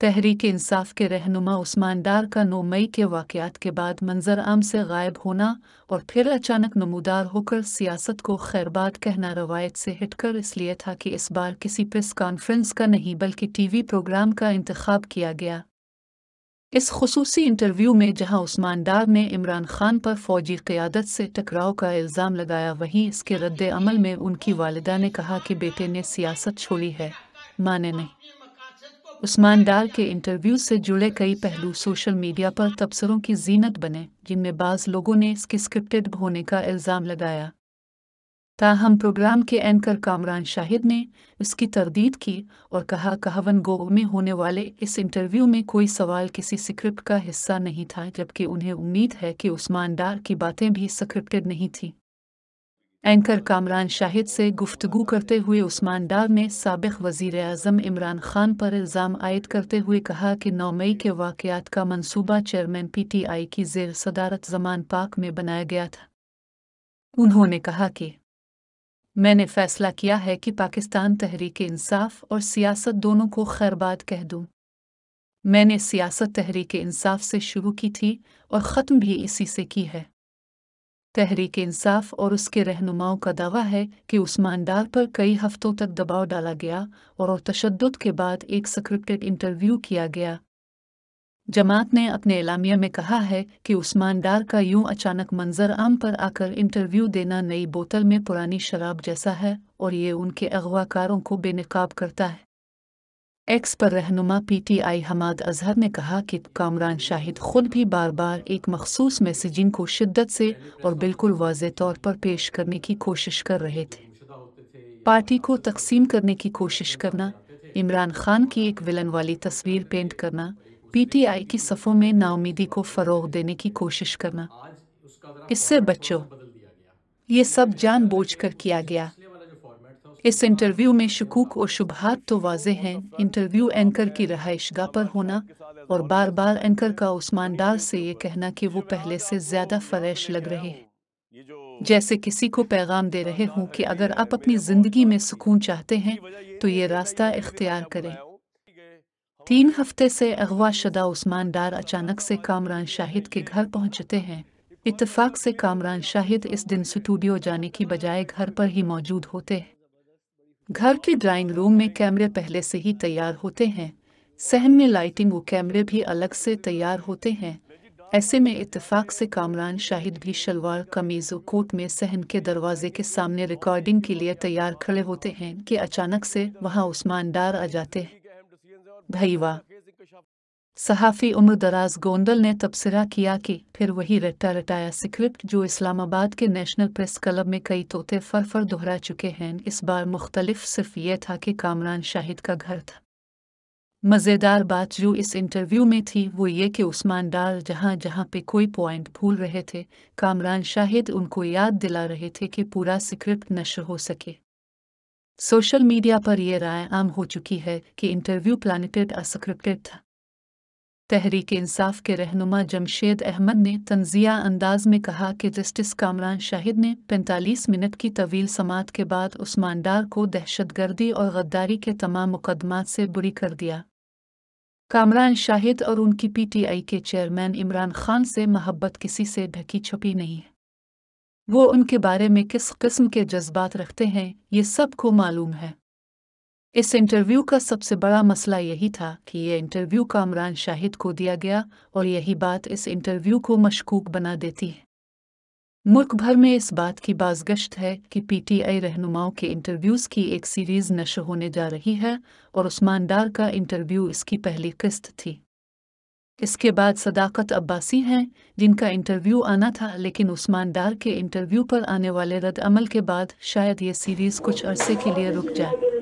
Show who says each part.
Speaker 1: तहरीक इंसाफ के रहनुमा उस्मान डार का 9 मई के वाक़यात के बाद मंजर आम से गायब होना और फिर अचानक नमूदार होकर सियासत को खैरबाद कहना रवायत से हटकर इसलिए था कि इस बार किसी प्रेस कॉन्फ्रेंस का नहीं बल्कि टीवी प्रोग्राम का इंतखाब किया गया। इस खुसूसी इंटरव्यू में जहां उस्मान डार ने इमरान खान पर फौजी क़यादत से टकराव का इल्ज़ाम लगाया, वहीं इसके रद्द अमल में उनकी वालिदा ने कहा कि बेटे ने सियासत छोड़ी है, माँ ने नहीं। उस्मान डार के इंटरव्यू से जुड़े कई पहलू सोशल मीडिया पर तबसरों की जीनत बने, जिनमें बाज़ लोगों ने इसके स्क्रिप्टेड होने का इल्ज़ाम लगाया। ताहम प्रोग्राम के एंकर कामरान शाहिद ने इसकी तरदीद की और कहा कहवन गो में होने वाले इस इंटरव्यू में कोई सवाल किसी स्क्रिप्ट का हिस्सा नहीं था, जबकि उन्हें उम्मीद है कि उस्मान डार की बातें भी स्क्रिप्टेड नहीं थीं। एंकर कामरान शाहिद से गुफ्तगू करते हुए उस्मान डार ने साबिक़ वज़ीर-ए-आज़म इमरान खान पर इल्ज़ाम आयद करते हुए कहा कि 9 मई के वाक़यात का मंसूबा चेयरमैन PTI की ज़ेर सदारत ज़मान पाक में बनाया गया था। उन्होंने कहा कि मैंने फ़ैसला किया है कि पाकिस्तान तहरीक इंसाफ और सियासत दोनों को खैरबाद कह दूँ। मैंने सियासत तहरीक इंसाफ से शुरू की थी और ख़त्म भी इसी से की है। तहरीक इंसाफ और उसके रहनुमाओं का दावा है कि उस्मान डार पर कई हफ्तों तक दबाव डाला गया और तशद्दुद के बाद एक स्क्रिप्टेड इंटरव्यू किया गया। जमात ने अपने एलामिया में कहा है कि उस्मान डार का यूं अचानक मंजर आम पर आकर इंटरव्यू देना नई बोतल में पुरानी शराब जैसा है और ये उनके अगवाकारों को बेनकाब करता है। एक्स पर रहनुमा PTI हमाद अजहर ने कहा कि कामरान शाहिद खुद भी बार बार एक मखसूस मैसेजिंग को शिद्दत से और बिल्कुल वाज़े तौर पर पेश करने की कोशिश कर रहे थे। पार्टी को तकसीम करने की कोशिश करना, इमरान खान की एक विलन वाली तस्वीर पेंट करना, PTI की सफ़ों में नाउमीदी को फ़रोग़ देने की कोशिश करना। इससे बच्चों, ये सब जानबूझकर किया गया। इस इंटरव्यू में शकूक और शुबहात तो वाज़ेह हैं। इंटरव्यू एंकर की रहाइशगाह पर होना और बार बार एंकर का उस्मान डार से ये कहना कि वो पहले से ज़्यादा फ्रेश लग रहे हैं, जैसे किसी को पैगाम दे रहे हों कि अगर आप अपनी ज़िंदगी में सुकून चाहते हैं तो ये रास्ता इख्तियार करें। 3 हफ्ते से अगवा शुदा उस्मान डार अचानक से कामरान शाहिद के घर पहुंचते हैं। इत्तेफाक से कामरान शाहिद इस दिन स्टूडियो जाने की बजाय घर पर ही मौजूद होते हैं। घर के ड्राइंग रूम में कैमरे पहले से ही तैयार होते हैं। सहन में लाइटिंग व कैमरे भी अलग से तैयार होते हैं। ऐसे में इत्तेफाक से कामरान शाहिद भी शलवार कमीज और कोट में सहन के दरवाजे के सामने रिकॉर्डिंग के लिए तैयार खड़े होते हैं कि अचानक से वहां उस्मान डार आ जाते हैं। भाई वाह! सहाफ़ी उम्र दराज गोंदल ने तबसरा किया कि फिर वही रट्टा रटाया स्क्रिप्ट जो इस्लामाबाद के नेशनल प्रेस क्लब में कई तोते फर दोहरा चुके हैं। इस बार मुख्तलिफ सिर्फ ये था कि कामरान शाहिद का घर था। मज़ेदार बात जो इस इंटरव्यू में थी वो ये कि उस्मान डार जहाँ जहाँ पे कोई पॉइंट भूल रहे थे, कामरान शाहिद उनको याद दिला रहे थे कि पूरा स्क्रिप्ट नश्र हो सके। सोशल मीडिया पर यह राय आम हो चुकी है कि इंटरव्यू प्लानिटेड अस्क्रिप्टेड था। तहरीक इंसाफ के रहनुमा जमशेद अहमद ने तंज़िया अंदाज में कहा कि जस्टिस कामरान शाहिद ने 45 मिनट की तवील समात के बाद उस्मान डार को दहशतगर्दी और गद्दारी के तमाम मुकदमात से बरी कर दिया। कामरान शाहिद और उनकी PTI के चेयरमैन इमरान खान से मोहब्बत किसी से ढकी छुपी नहीं है। वो उनके बारे में किस किस्म के जज्बात रखते हैं ये सबको मालूम है। इस इंटरव्यू का सबसे बड़ा मसला यही था कि यह इंटरव्यू कामरान शाहिद को दिया गया और यही बात इस इंटरव्यू को मशकूक बना देती है। मुल्क भर में इस बात की बाज़गश्त है कि PTI रहनुमाओं के इंटरव्यूज़ की एक सीरीज़ नश्र होने जा रही है और उस्मान डार का इंटरव्यू इसकी पहली किस्त थी। इसके बाद सदाकत अब्बासी हैं जिनका इंटरव्यू आना था, लेकिन उस्मान डार के इंटरव्यू पर आने वाले रद्द अमल के बाद शायद ये सीरीज़ कुछ अरसे के लिए रुक जाए।